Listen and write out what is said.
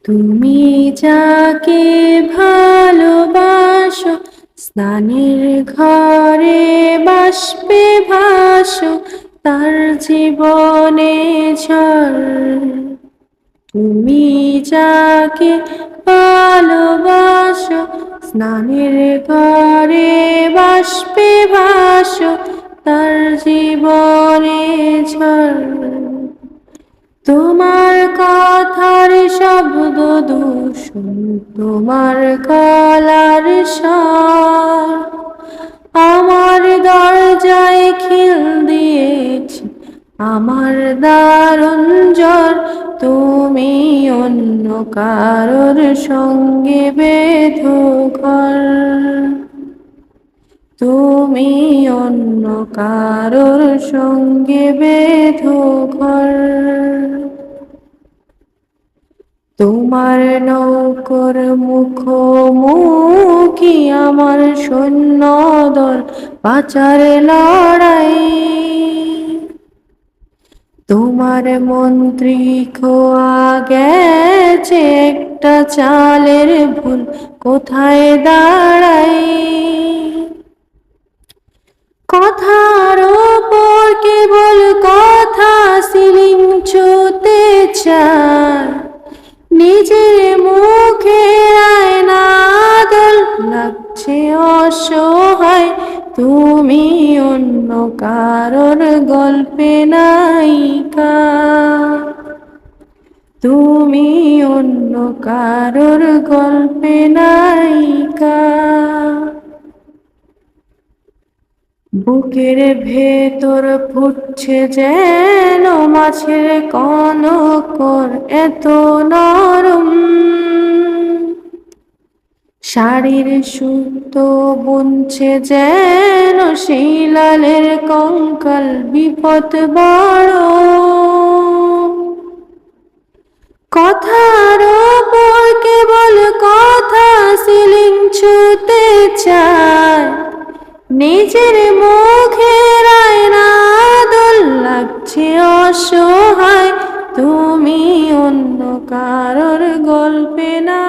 তুমি যাকে ভালোবাসো, স্নানের ঘরে বাষ্পে ভাসো, তার জীবনে ঝড়। তুমি যাকে ভালোবাসো, স্নানের ঘরে বাষ্পে ভাসো, তার জীবনে ঝড়। তোমার কথার শব্দ দূষণ, তোমার গলার স্বর আমার দরজায় খিল দিয়েছে, আমার দারুণ জ্বর। তুমি অন্য কারোর সঙ্গে বেঁধো ঘর, তুমি অন্য কারোর সঙ্গে বেঁধো ঘর। তোমার নৌকর মুখোমুখি আমার সৈন্যদল, বাঁচার লড়াই। তোমার মন্ত্রী খোয়া গেছে, একটা চালের ভুল কোথায় দাঁড়াই। কথার ওপর কেবল কথা সিলিং ছুঁতে চায়, নিজের মুখে আয়না দল লাগছে অসহায়। তুমি অন্য কারোর গল্পে নায়িকা, তুমি অন্য কারোর গল্পে নায়িকা। বুকের ভেতর ফুটছে যেন মাছের কনকর, এত নরম শাড়ির সুতো বুনছে যেন শিলালের কঙ্কাল, বিপদ বড়। কথার ওপর কেবল কথা সিলিং ছুঁতে চায়, নিজের মুখের আয়না দোল লাগছে অসহায়। তুমি অন্য কারোর গল্পে না